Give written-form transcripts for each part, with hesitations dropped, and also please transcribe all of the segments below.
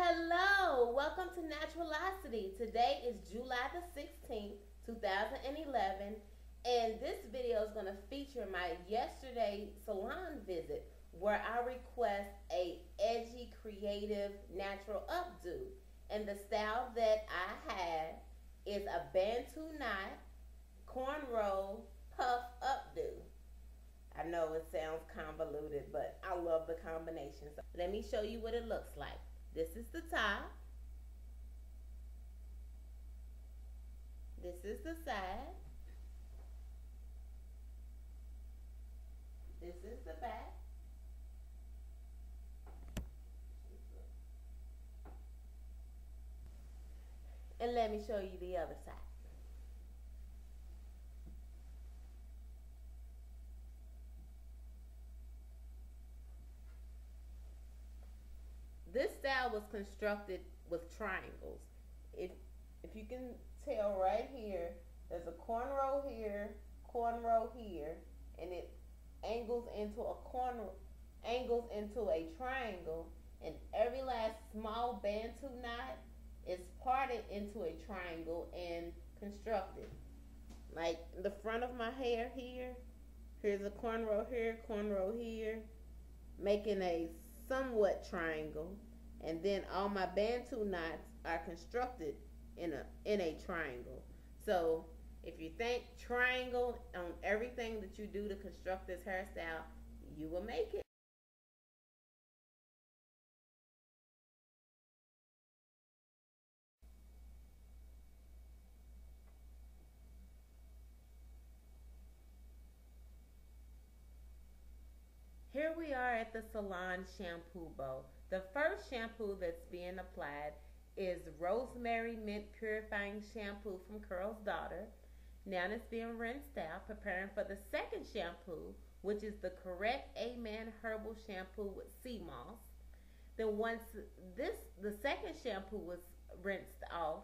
Hello, welcome to Naturalocity. Today is July the 16th, 2011, and this video is going to feature my yesterday salon visit where I request a edgy, creative, natural updo. And the style that I have is a Bantu knot, cornrow, puff updo. I know it sounds convoluted, but I love the combination. So let me show you what it looks like. This is the top. This is the side. This is the back. And let me show you the other side. This style was constructed with triangles. If you can tell right here, there's a cornrow here, and it angles into a triangle, and every last small Bantu knot is parted into a triangle and constructed. Like the front of my hair here, here's a cornrow here, making a somewhat triangle, and then all my Bantu knots are constructed in a triangle. So if you think triangle on everything that you do to construct this hairstyle, you will make it. Here we are at the salon shampoo bowl. The first shampoo that's being applied is Rosemary Mint Purifying Shampoo from Curl's Daughter. Now it's being rinsed out, preparing for the second shampoo, which is the correct Amen Herbal Shampoo with sea moss. Then once the second shampoo was rinsed off,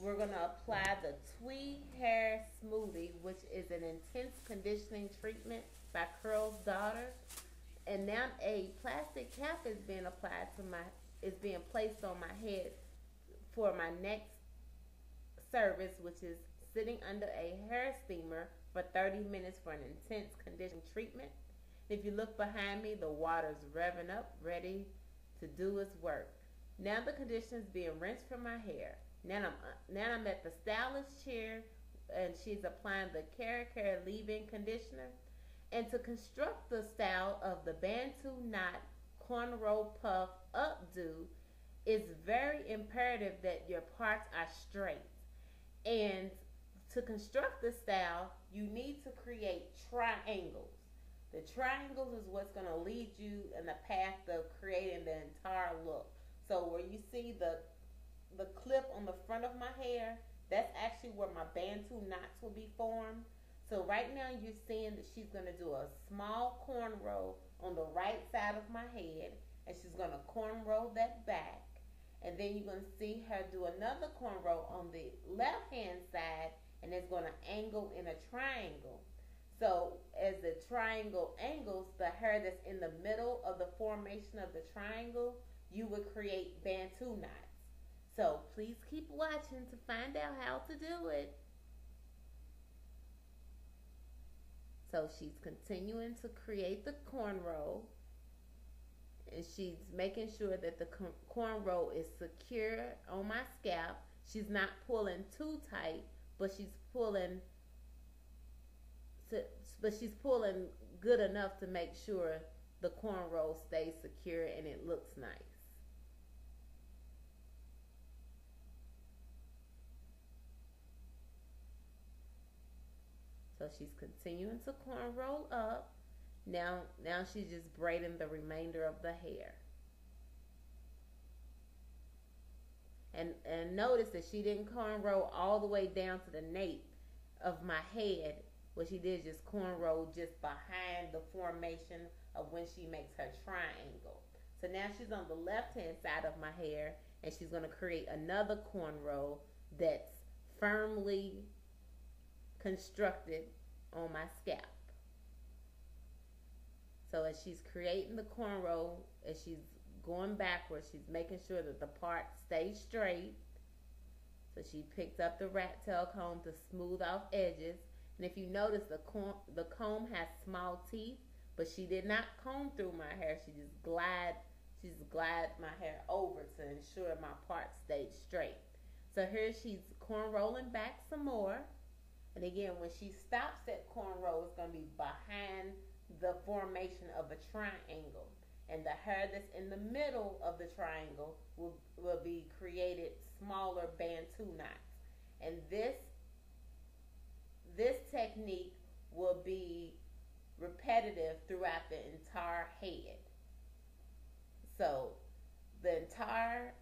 we're going to apply the Twee Hair Smoothie, which is an intense conditioning treatment by Curl's Daughter. And now a plastic cap is being placed on my head for my next service, which is sitting under a hair steamer for 30 minutes for an intense conditioning treatment. If you look behind me, the water's revving up, ready to do its work. Now the conditioner is being rinsed from my hair. Now I'm at the stylist chair, and she's applying the Care leave-in conditioner. And to construct the style of the Bantu knot cornrow puff updo, it's very imperative that your parts are straight. And to construct the style, you need to create triangles. The triangles is what's going to lead you in the path of creating the entire look. So where you see the clip on the front of my hair, that's actually where my Bantu knots will be formed. So right now you're seeing that she's going to do a small cornrow on the right side of my head, and she's going to cornrow that back. And then you're going to see her do another cornrow on the left hand side, and it's going to angle in a triangle. So as the triangle angles, the hair that's in the middle of the formation of the triangle, you would create Bantu knots. So please keep watching to find out how to do it. So she's continuing to create the cornrow, and she's making sure that the cornrow is secure on my scalp. She's not pulling too tight, but she's pulling good enough to make sure the cornrow stays secure and it looks nice. So she's continuing to cornrow up. Now she's just braiding the remainder of the hair. And notice that she didn't cornrow all the way down to the nape of my head. What she did is just cornrow just behind the formation of when she makes her triangle. So now she's on the left hand side of my hair, and she's going to create another cornrow that's firmly constructed on my scalp. So as she's creating the cornrow, as she's going backwards. She's making sure that the part stays straight. So she picked up the rat tail comb to smooth off edges. And if you notice, the comb has small teeth, but she did not comb through my hair. She just glide my hair over to ensure my part stayed straight. So here she's corn rolling back some more. And again, when she stops at cornrow, it's going to be behind the formation of a triangle. And the hair that's in the middle of the triangle will be created smaller Bantu knots. And this technique will be repetitive throughout the entire head. So the entire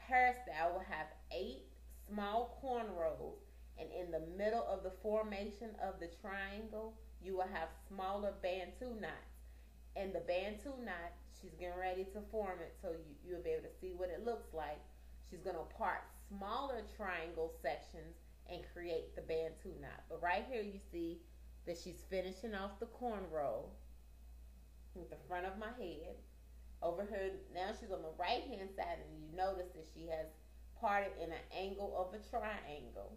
hairstyle will have 8 small cornrows, and in the middle of the formation of the triangle, you will have smaller Bantu knots. And the Bantu knot, she's getting ready to form it, so you'll be able to see what it looks like. She's going to part smaller triangle sections and create the Bantu knot. But right here you see that she's finishing off the cornrow with the front of my head. Over here, now she's on the right hand side, and you notice that she has parted in an angle of a triangle.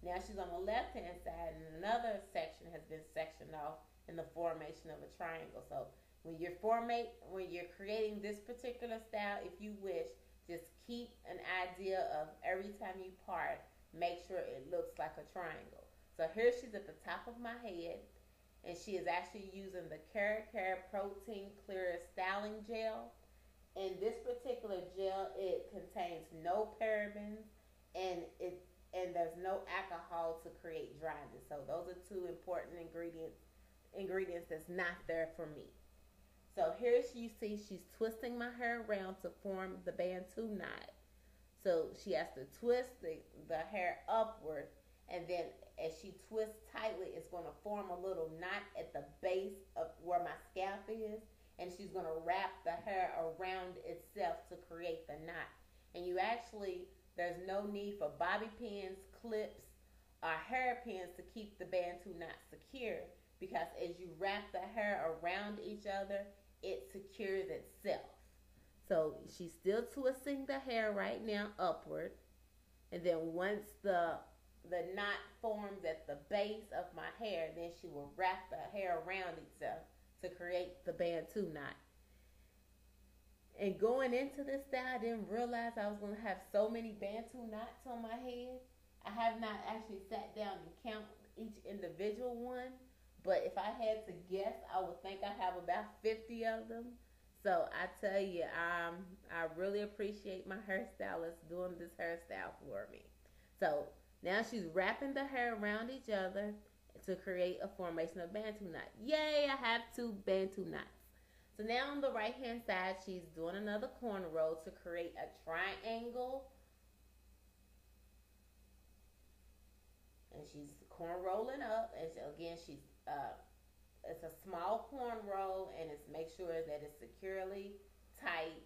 Now she's on the left hand side, and another section has been sectioned off in the formation of a triangle. So when you're creating this particular style, if you wish, just keep an idea of every time you part, make sure it looks like a triangle. So here she's at the top of my head, and she is actually using the Cara Protein Clear Styling Gel. In this particular gel, it contains no parabens, and there's no alcohol to create dryness. So those are 2 important ingredients that's not there for me. So here you see she's twisting my hair around to form the Bantu knot. So she has to twist the hair upward, and then as she twists tightly, it's going to form a little knot at the base of where my scalp is, and she's going to wrap the hair around itself to create the knot. And there's no need for bobby pins, clips, or hairpins to keep the Bantu knot secure, because as you wrap the hair around each other, it secures itself. So she's still twisting the hair right now upward, and then once the knot forms at the base of my hair, then she will wrap the hair around itself to create the Bantu knot. And going into this style, I didn't realize I was going to have so many Bantu knots on my head. I have not actually sat down and count each individual one, but if I had to guess, I would think I have about 50 of them. So I tell you, I really appreciate my hairstylist doing this hairstyle for me. So now she's wrapping the hair around each other to create a formation of Bantu knot. Yay, I have 2 Bantu knots. So now on the right hand side, she's doing another cornrow to create a triangle. And she's corn rolling up. And it's a small cornrow, and it's make sure that it's securely tight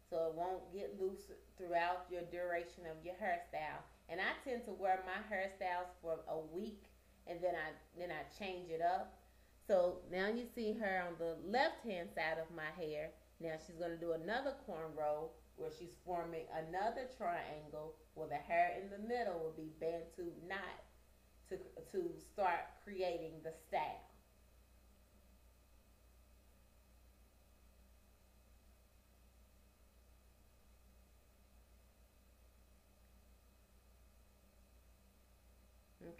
so it won't get loose throughout your duration of your hairstyle. And I tend to wear my hairstyles for a week, and then I change it up. So now you see her on the left hand side of my hair. Now she's going to do another cornrow where she's forming another triangle where the hair in the middle will be Bantu knot to start creating the style.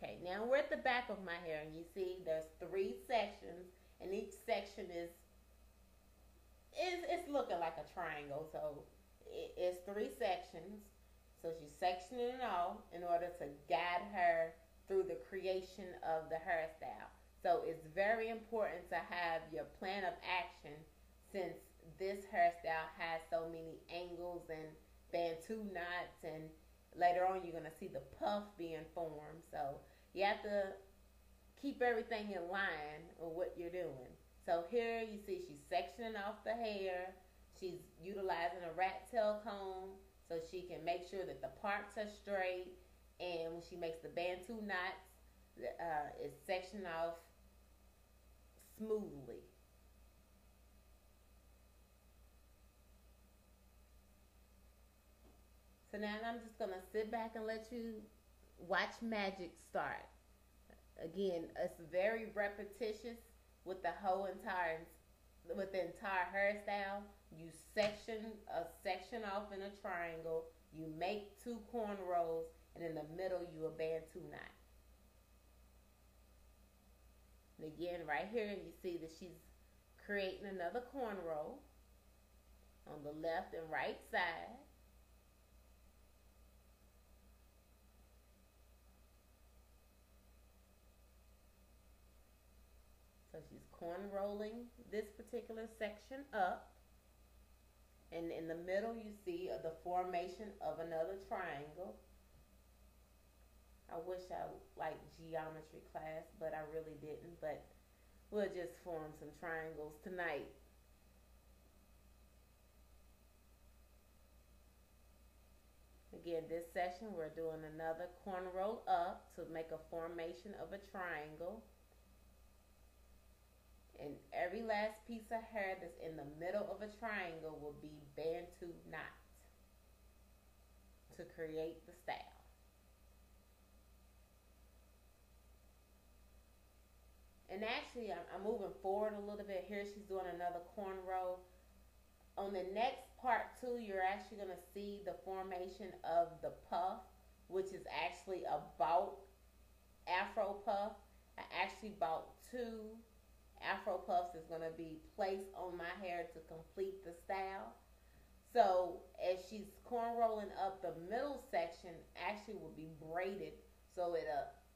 Okay, now we're at the back of my hair, and you see there's 3 sections, and each section is looking like a triangle. So it's 3 sections. So she's sectioning it off in order to guide her through the creation of the hairstyle. So it's very important to have your plan of action, since this hairstyle has so many angles and Bantu knots, and later on you're going to see the puff being formed. So you have to keep everything in line with what you're doing. So here you see she's sectioning off the hair. She's utilizing a rat tail comb so she can make sure that the parts are straight. And when she makes the Bantu knots, it's sectioned off smoothly. now I'm just going to sit back and let you watch magic start. Again, it's very repetitious with the entire hairstyle. You section a section off in a triangle. You make 2 cornrows, and in the middle you a Bantu knot. And again, right here you see that she's creating another cornrow on the left and right side. So she's cornrolling this particular section up. And in the middle you see the formation of another triangle. I wish I liked geometry class, but I really didn't. But we'll just form some triangles tonight. Again, this session we're doing another cornrow up to make a formation of a triangle. And every last piece of hair that's in the middle of a triangle will be Bantu knots to create the style. And actually, I'm moving forward a little bit. Here she's doing another cornrow. On the next part 2, you're actually going to see the formation of the puff, which is actually a bout afro puff. I actually bought 2 afro puffs is going to be placed on my hair to complete the style. So as she's cornrolling up, the middle section actually will be braided, so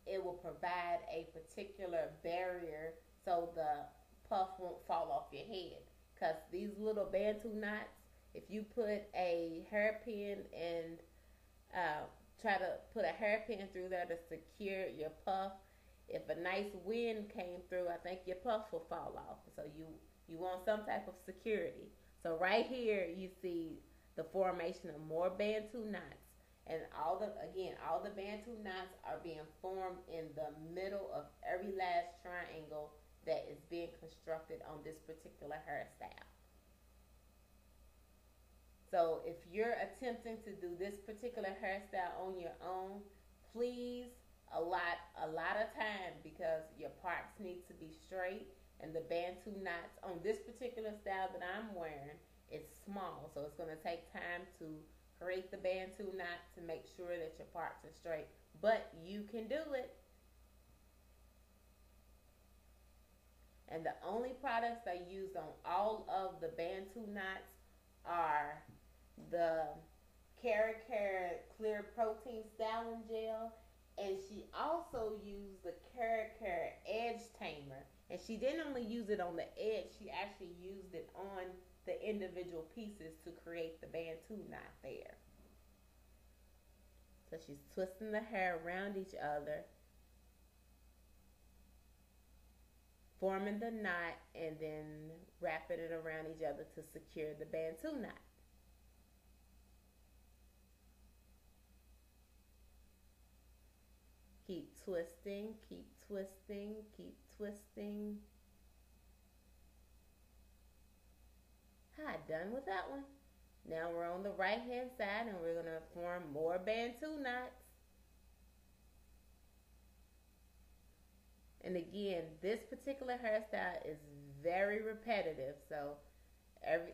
it will provide a particular barrier so the puff won't fall off your head. Because these little Bantu knots, if you put a hairpin and try to put a hairpin through there to secure your puff, if a nice wind came through, I think your puff will fall off. So you want some type of security. So right here you see the formation of more Bantu knots. And all the Bantu knots are being formed in the middle of every last triangle that is being constructed on this particular hairstyle. So if you're attempting to do this particular hairstyle on your own, please allot a lot of time, because your parts need to be straight, and the Bantu knots on this particular style that I'm wearing is small, so it's going to take time to create the Bantu knot to make sure that your parts are straight, but you can do it. And the only products I used on all of the Bantu knots are the Cara Clear Protein Styling Gel, and she also used the Cara Edge Tamer. And she didn't only use it on the edge, she actually used it on the individual pieces to create the Bantu knot there. So she's twisting the hair around each other, forming the knot, and then wrapping it around each other to secure the Bantu knot. Keep twisting, keep twisting, keep twisting. Done with that one. Now we're on the right hand side, and we're going to form more Bantu knots. And again, this particular hairstyle is very repetitive. So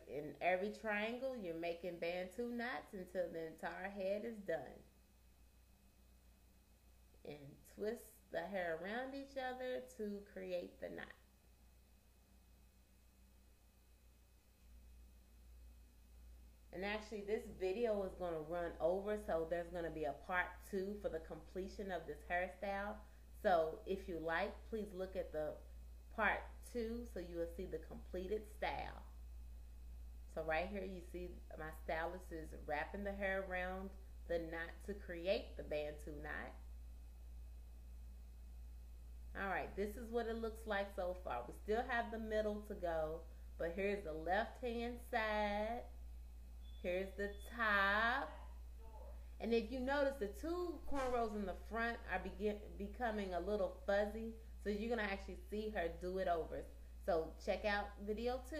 in every triangle, you're making Bantu knots until the entire head is done. And twist the hair around each other to create the knot. And actually, this video is going to run over, so there's going to be a part 2 for the completion of this hairstyle. So if you like, please look at the part 2 so you will see the completed style. So right here you see my stylist is wrapping the hair around the knot to create the Bantu knot. Alright, this is what it looks like so far. We still have the middle to go, but here's the left hand side. Here's the top. And if you notice, the 2 cornrows in the front are becoming a little fuzzy. So you're going to actually see her do it over. So check out video 2.